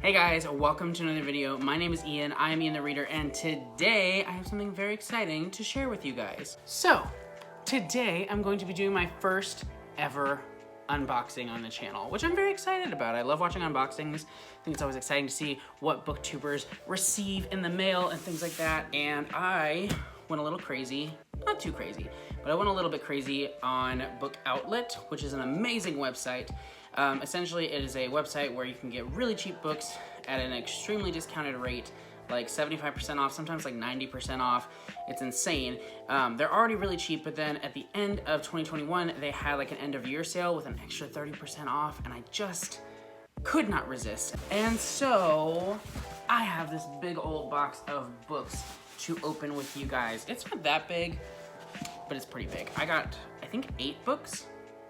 Hey guys, welcome to another video. My name is Ian, I am Ian the Reader, and today I have something very exciting to share with you guys. So, today I'm going to be doing my first ever unboxing on the channel, which I'm very excited about. I love watching unboxings. I think it's always exciting to see what booktubers receive in the mail and things like that, and I went a little crazy. Not too crazy, but I went a little bit crazy on Book Outlet, which is an amazing website. Essentially, it is a website where you can get really cheap books at an extremely discounted rate, like 75% off, sometimes like 90% off. It's insane. They're already really cheap, but then at the end of 2021, they had like an end of year sale with an extra 30% off, and I just could not resist. And so I have this big old box of books to open with you guys. It's not that big, but it's pretty big. I got, I think, 8 books.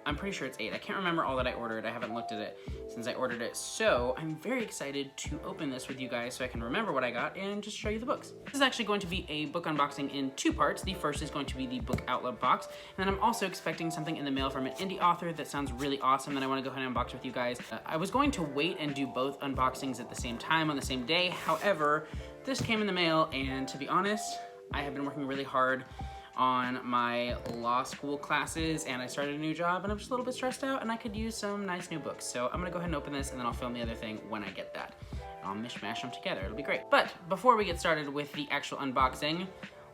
I'm pretty sure it's 8. I can't remember all that I ordered. I haven't looked at it since I ordered it. So I'm very excited to open this with you guys so I can remember what I got and just show you the books. This is actually going to be a book unboxing in 2 parts. The first is going to be the Book Outlet box. And then I'm also expecting something in the mail from an indie author that sounds really awesome that I want to go ahead and unbox with you guys. I was going to wait and do both unboxings at the same time on the same day. However, this came in the mail, and to be honest, I have been working really hard on my law school classes, and I started a new job, and I'm just a little bit stressed out, and I could use some nice new books. So I'm gonna go ahead and open this, and then I'll film the other thing when I get that. And I'll mishmash them together, it'll be great. But before we get started with the actual unboxing,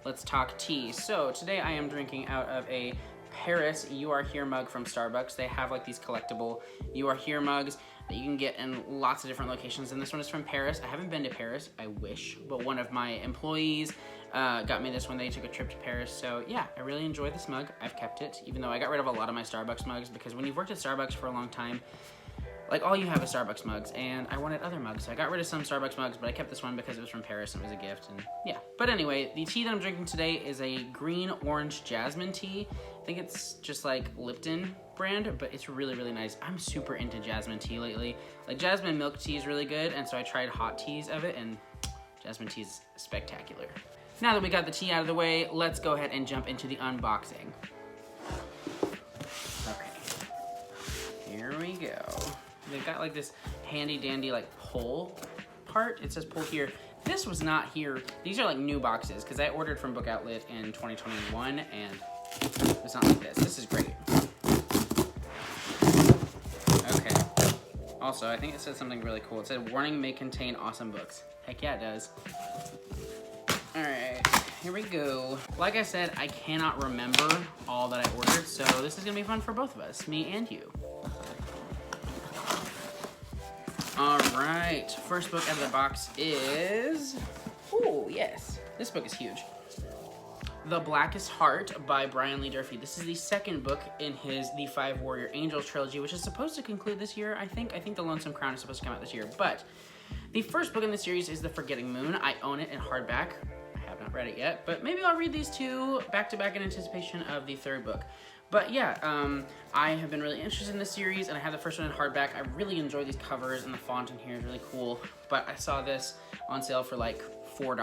let's talk tea. So today I am drinking out of a Paris You Are Here mug from Starbucks. They have like these collectible You Are Here mugs that you can get in lots of different locations, and this one is from Paris. I haven't been to Paris, I wish, but one of my employees got me this when they took a trip to Paris. So yeah, I really enjoy this mug. I've kept it, even though I got rid of a lot of my Starbucks mugs, because when you've worked at Starbucks for a long time, like all you have is Starbucks mugs, and I wanted other mugs. So I got rid of some Starbucks mugs, but I kept this one because it was from Paris and it was a gift, and yeah. But anyway, the tea that I'm drinking today is a green orange jasmine tea. I think it's just like Lipton brand, but it's really, really nice. I'm super into jasmine tea lately. Like jasmine milk tea is really good, and so I tried hot teas of it, and jasmine tea is spectacular. Now that we got the tea out of the way, let's go ahead and jump into the unboxing. Okay, here we go. They've got like this handy dandy like pull part. It says pull here. This was not here. These are like new boxes because I ordered from Book Outlet in 2021, and it's not like this. This is great. Okay. Also, I think it said something really cool. It said warning may contain awesome books. Heck yeah, it does. Alright, here we go. Like I said, I cannot remember all that I ordered, so this is gonna be fun for both of us, me and you. Alright, first book out of the box is, ooh, yes, this book is huge. The Blackest Heart by Brian Lee Durfee. This is the second book in his The Five Warrior Angels trilogy, which is supposed to conclude this year, I think. I think The Lonesome Crown is supposed to come out this year, but the first book in the series is The Forgetting Moon. I own it in hardback. I have not read it yet, but maybe I'll read these two back to back in anticipation of the third book. But yeah, I have been really interested in this series, and I have the first one in hardback. I really enjoy these covers, and the font in here is really cool. But I saw this on sale for like $4.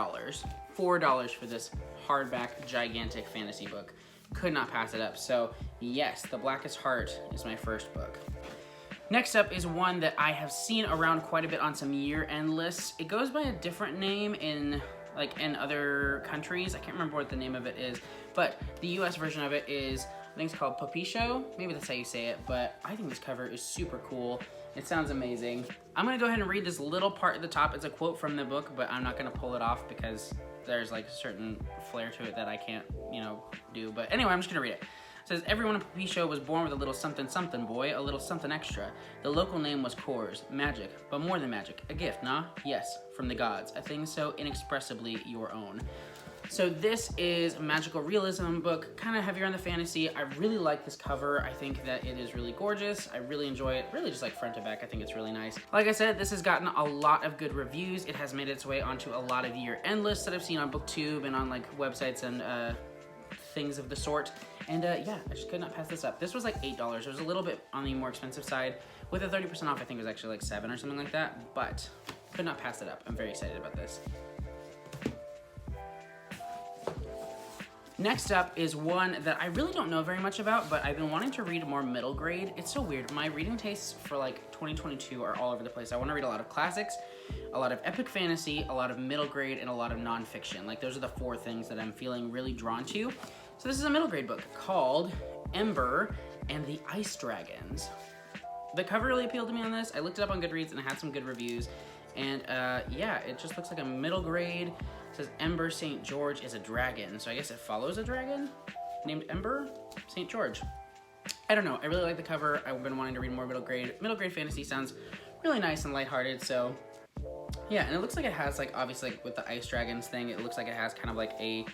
$4 for this hardback gigantic fantasy book. Could not pass it up. So yes, The Blackest Heart is my first book. Next up is one that I have seen around quite a bit on some year-end lists. It goes by a different name in other countries. I can't remember what the name of it is, but the US version of it is, I think it's called Popisho. Maybe that's how you say it, but I think this cover is super cool. It sounds amazing. I'm gonna go ahead and read this little part at the top. It's a quote from the book, but I'm not gonna pull it off because there's like a certain flair to it that I can't, do. But anyway, I'm just gonna read it. It says, everyone in Popisho was born with a little something something boy, a little something extra. The local name was Coors, magic, but more than magic, a gift, nah? Yes, from the gods, a thing so inexpressibly your own. So this is a magical realism book, kind of heavier on the fantasy. I really like this cover. I think that it is really gorgeous. I really enjoy it, really just like front to back. I think it's really nice. Like I said, this has gotten a lot of good reviews. It has made its way onto a lot of year-end lists that I've seen on BookTube and on like websites and things of the sort. And yeah, I just could not pass this up. This was like $8. It was a little bit on the more expensive side. With a 30% off, I think it was actually like $7 or something like that, but could not pass it up. I'm very excited about this. Next up is one that I really don't know very much about, but I've been wanting to read more middle grade. It's so weird. My reading tastes for like 2022 are all over the place. I want to read a lot of classics, a lot of epic fantasy, a lot of middle grade, and a lot of nonfiction. Like those are the 4 things that I'm feeling really drawn to. So this is a middle grade book called Ember and the Ice Dragons. The cover really appealed to me on this. I looked it up on Goodreads and it had some good reviews. And yeah, it just looks like a middle grade. It says Ember St. George is a dragon. So I guess it follows a dragon named Ember St. George. I don't know. I really like the cover. I've been wanting to read more middle grade. Middle grade fantasy sounds really nice and lighthearted. So yeah, and it looks like it has like, obviously like with the ice dragons thing, it looks like it has kind of like a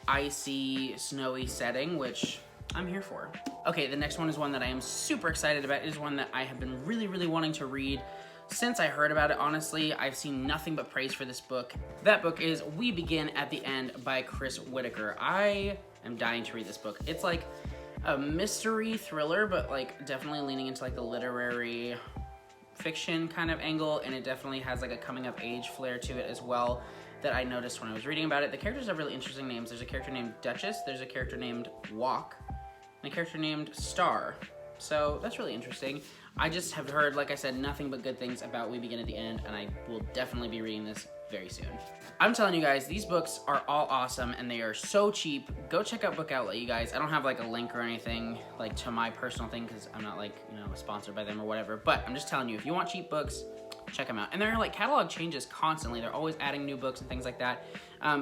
icy, snowy setting, which I'm here for. Okay, the next one is one that I am super excited about. It is one that I have been really wanting to read since I heard about it. Honestly, I've seen nothing but praise for this book. That book is We Begin at the End by Chris Whitaker. I am dying to read this book. It's like a mystery thriller, but like definitely leaning into like the literary fiction kind of angle, and it definitely has like a coming of age flair to it as well that I noticed when I was reading about it. The characters have really interesting names. There's a character named Duchess, there's a character named Walk, and a character named Star. So that's really interesting. I just have heard, like I said, nothing but good things about We Begin at the End, and I will definitely be reading this very soon. I'm telling you guys, these books are all awesome and they are so cheap. Go check out Book Outlet, you guys. I don't have like a link or anything like to my personal thing because I'm not like, you know, sponsored by them or whatever, but I'm just telling you, if you want cheap books, check them out. And their like catalog changes constantly. They're always adding new books and things like that.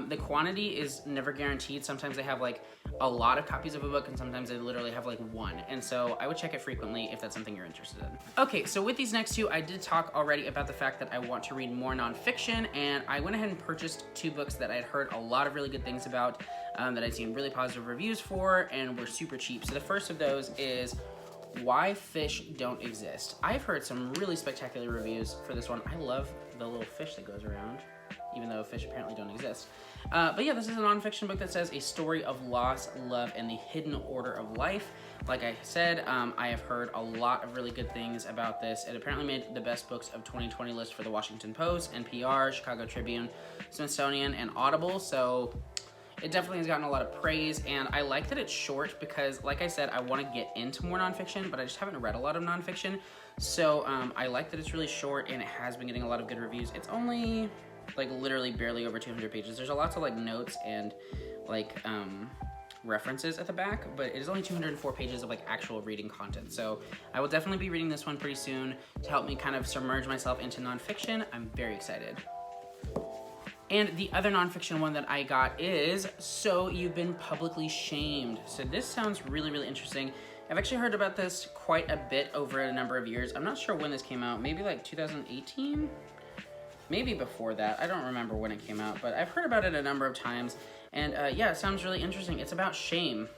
The quantity is never guaranteed. Sometimes they have like a lot of copies of a book and sometimes they literally have like one. And so I would check it frequently if that's something you're interested in. Okay, so with these next 2, I did talk already about the fact that I want to read more nonfiction, and I went ahead and purchased 2 books that I had heard a lot of really good things about, that I'd seen really positive reviews for, and were super cheap. So the first of those is Why Fish Don't Exist. I've heard some really spectacular reviews for this one. I love the little fish that goes around, even though fish apparently don't exist. But yeah, this is a nonfiction book that says a story of loss, love, and the hidden order of life. Like I said, I have heard a lot of really good things about this. It apparently made the best books of 2020 list for the Washington Post, NPR, Chicago Tribune, Smithsonian, and Audible. So it definitely has gotten a lot of praise, and I like that it's short because, like I said, I want to get into more nonfiction, but I just haven't read a lot of nonfiction. So I like that it's really short, and it has been getting a lot of good reviews. It's only like literally barely over 200 pages. There's a lot of like notes and like references at the back, but it is only 204 pages of like actual reading content. So I will definitely be reading this one pretty soon to help me kind of submerge myself into nonfiction. I'm very excited. And the other nonfiction one that I got is So You've Been Publicly Shamed. So this sounds really interesting. I've actually heard about this quite a bit over a number of years. I'm not sure when this came out, maybe like 2018? Maybe before that. I don't remember when it came out, but I've heard about it a number of times. And yeah, it sounds really interesting. It's about shame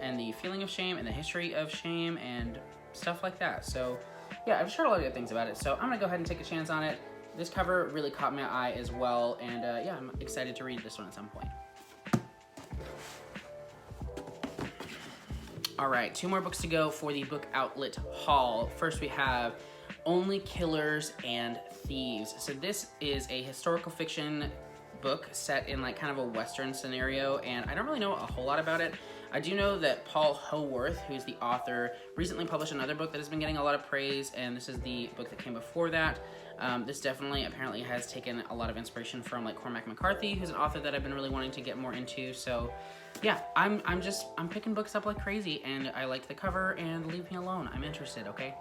and the feeling of shame and the history of shame and stuff like that. So yeah, I've heard a lot of good things about it. So I'm gonna go ahead and take a chance on it. This cover really caught my eye as well. And yeah, I'm excited to read this one at some point. All right, 2 more books to go for the Book Outlet haul. First we have Only Killers and Thieves. So this is a historical fiction book set in like kind of a Western scenario, and I don't really know a whole lot about it. I do know that Paul Howarth, who's the author, recently published another book that has been getting a lot of praise, and this is the book that came before that. This definitely apparently has taken a lot of inspiration from like Cormac McCarthy, who's an author that I've been really wanting to get more into. So yeah, I'm picking books up like crazy, and I like the cover, and leave me alone. I'm interested, okay?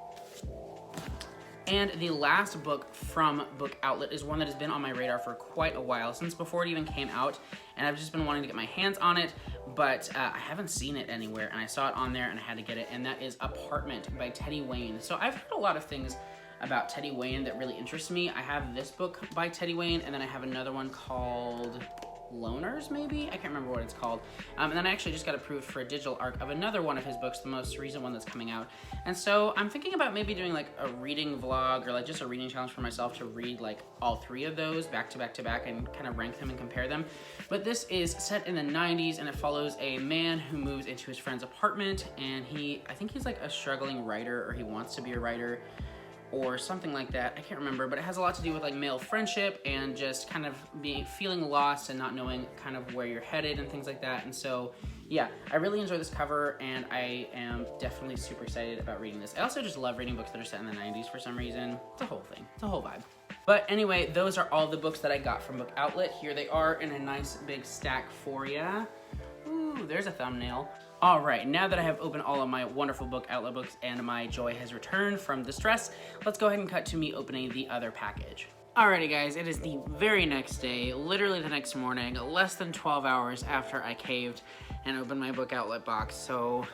And the last book from Book Outlet is one that has been on my radar for quite a while, since before it even came out, and I've just been wanting to get my hands on it, but I haven't seen it anywhere, and I saw it on there and I had to get it, and that is Apartment by Teddy Wayne. So I've heard a lot of things about Teddy Wayne that really interest me. I have this book by Teddy Wayne, and then I have another one called Loners, maybe? I can't remember what it's called. And then I actually just got approved for a digital arc of another one of his books, the most recent one that's coming out. And so I'm thinking about maybe doing like a reading vlog or like just a reading challenge for myself to read like all 3 of those back to back to back and kind of rank them and compare them. But this is set in the 90s, and it follows a man who moves into his friend's apartment, and I think he's like a struggling writer, or he wants to be a writer. or something like that. I can't remember, but it has a lot to do with like male friendship and just kind of feeling lost and not knowing kind of where you're headed and things like that. And so yeah, I really enjoy this cover, and I am definitely super excited about reading this. I also just love reading books that are set in the 90s for some reason. It's a whole thing. It's a whole vibe. But anyway, those are all the books that I got from Book Outlet. Here they are in a nice big stack for ya. Ooh, there's a thumbnail. All right, now that I have opened all of my wonderful Book Outlet books and my joy has returned from the stress, let's go ahead and cut to me opening the other package. Alrighty guys, it is the very next day, literally the next morning, less than 12 hours after I caved and opened my Book Outlet box, so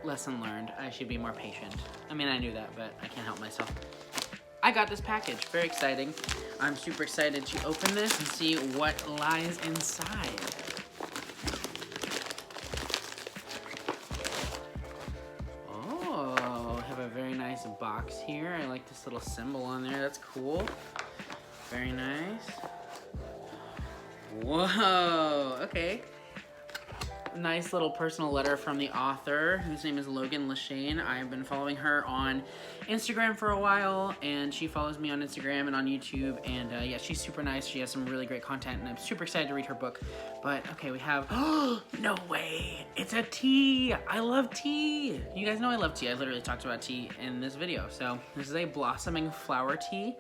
lesson learned, I should be more patient. I mean, I knew that, but I can't help myself. I got this package, very exciting. I'm super excited to open this and see what lies inside. Oh, I have a very nice box here. I like this little symbol on there, that's cool. Very nice. Whoa, okay. Nice little personal letter from the author, whose name is Logan Leshane. I've been following her on Instagram for a while, and she follows me on Instagram and on YouTube, and yeah, she's super nice. She has some really great content, and I'm super excited to read her book. But, okay, we have, oh, no way, it's a tea. I love tea. You guys know I love tea. I literally talked about tea in this video. So, this is a blossoming flower tea.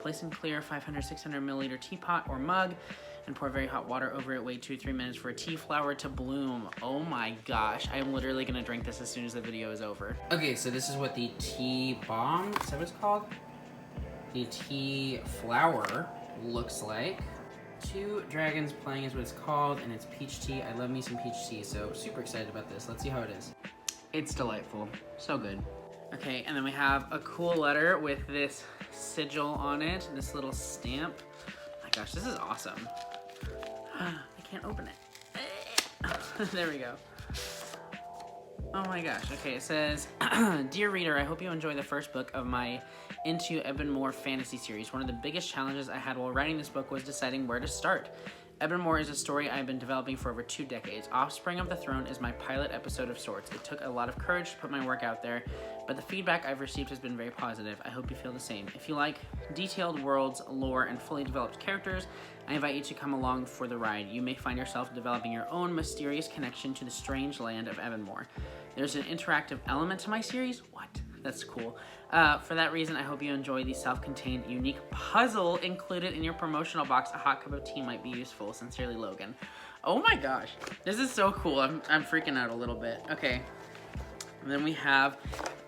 Place in clear 500, 600 milliliter teapot or mug, and pour very hot water over it. Wait 2 to 3 minutes for a tea flower to bloom. Oh my gosh, I am literally gonna drink this as soon as the video is over. Okay, so this is what the tea bomb, is that what it's called? The tea flower looks like. 2 dragons playing is what it's called, and it's peach tea. I love me some peach tea, so super excited about this. Let's see how it is. It's delightful, so good. Okay, and then we have a cool letter with this sigil on it, this little stamp. Oh my gosh, this is awesome. I can't open it. There we go. Oh my gosh, okay, it says, Dear reader, I hope you enjoy the first book of my Into Ebonmore fantasy series. One of the biggest challenges I had while writing this book was deciding where to start. Ebonmore is a story I've been developing for over 2 decades. Offspring of the Throne is my pilot episode of sorts. It took a lot of courage to put my work out there, but the feedback I've received has been very positive. I hope you feel the same. If you like detailed worlds, lore, and fully developed characters, I invite you to come along for the ride. You may find yourself developing your own mysterious connection to the strange land of Ebonmore. There's an interactive element to my series. What? That's cool. For that reason, I hope you enjoy the self-contained, unique puzzle included in your promotional box. A hot cup of tea might be useful. Sincerely, Logan. Oh my gosh. This is so cool. I'm freaking out a little bit. Okay. And then we have...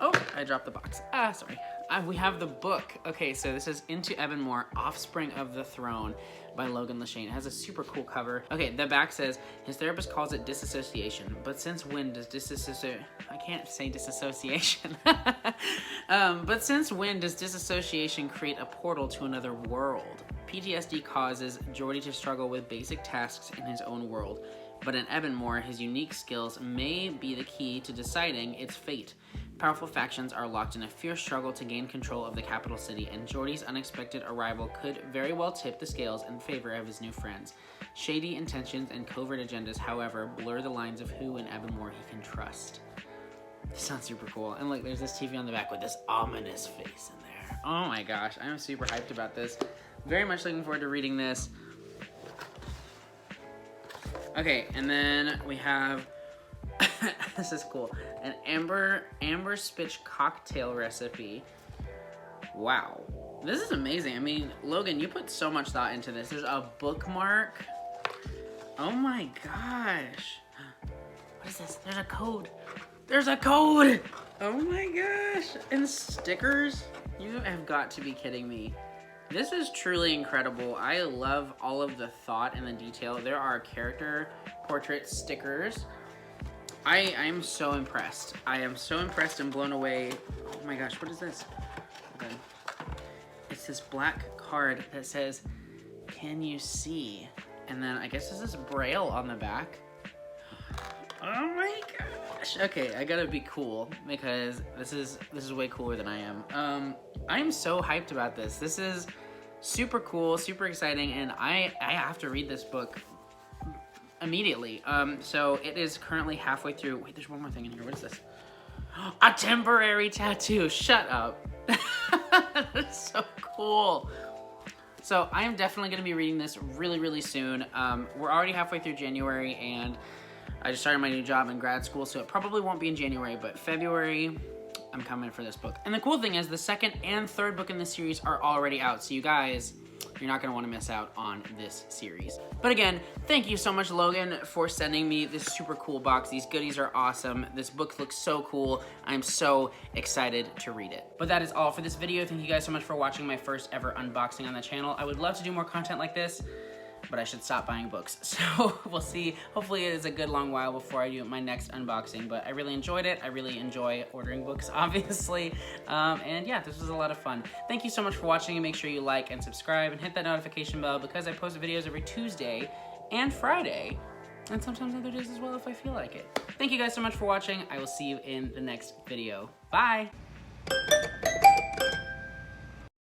Oh, I dropped the box. Sorry. We have the book. Okay, so this is Into Ebonmore, Offspring of the Throne by Logan Leshane. It has a super cool cover. Okay, the back says, his therapist calls it disassociation, but since when does disassociation... I can't say disassociation. But since when does disassociation create a portal to another world? PTSD causes Jordy to struggle with basic tasks in his own world, but in Ebonmore, his unique skills may be the key to deciding its fate. Powerful factions are locked in a fierce struggle to gain control of the capital city, and Jordy's unexpected arrival could very well tip the scales in favor of his new friends. Shady intentions and covert agendas, however, blur the lines of who in Ebonmore he can trust. This sounds super cool. And look, there's this TV on the back with this ominous face in there. Oh my gosh, I'm super hyped about this. Very much looking forward to reading this. Okay, and then we have... this is cool. An amber spitch cocktail recipe. Wow. This is amazing. I mean, Logan, you put so much thought into this. There's a bookmark. Oh my gosh. What is this? There's a code. There's a code! Oh my gosh. And stickers? You have got to be kidding me. This is truly incredible. I love all of the thought and the detail. There are character portrait stickers. I'm so impressed. I am so impressed and blown away. Oh my gosh, what is this? Okay. It's this black card that says, can you see? And then I guess this is Braille on the back. Oh my gosh. Okay, I gotta be cool because this is way cooler than I am. I'm so hyped about this. This is super cool, super exciting, and I have to read this book immediately. So it is currently halfway through. Wait, there's one more thing in here. What is this? A temporary tattoo. Shut up. That's so cool. So I am definitely going to be reading this really, really soon. We're already halfway through January, and I just started my new job in grad school, so it probably won't be in January, but February, I'm coming for this book. And the cool thing is the second and third book in this series are already out, so you guys, you're not going to want to miss out on this series. But again, thank you so much, Logan, for sending me this super cool box. These goodies are awesome. This book looks so cool. I'm so excited to read it. But that is all for this video. Thank you guys so much for watching my first ever unboxing on the channel. I would love to do more content like this, but I should stop buying books. So we'll see. Hopefully it is a good long while before I do my next unboxing, but I really enjoyed it. I really enjoy ordering books, obviously. And yeah, this was a lot of fun. Thank you so much for watching, and make sure you like and subscribe and hit that notification bell, because I post videos every Tuesday and Friday, and sometimes other days as well if I feel like it. Thank you guys so much for watching. I will see you in the next video. Bye.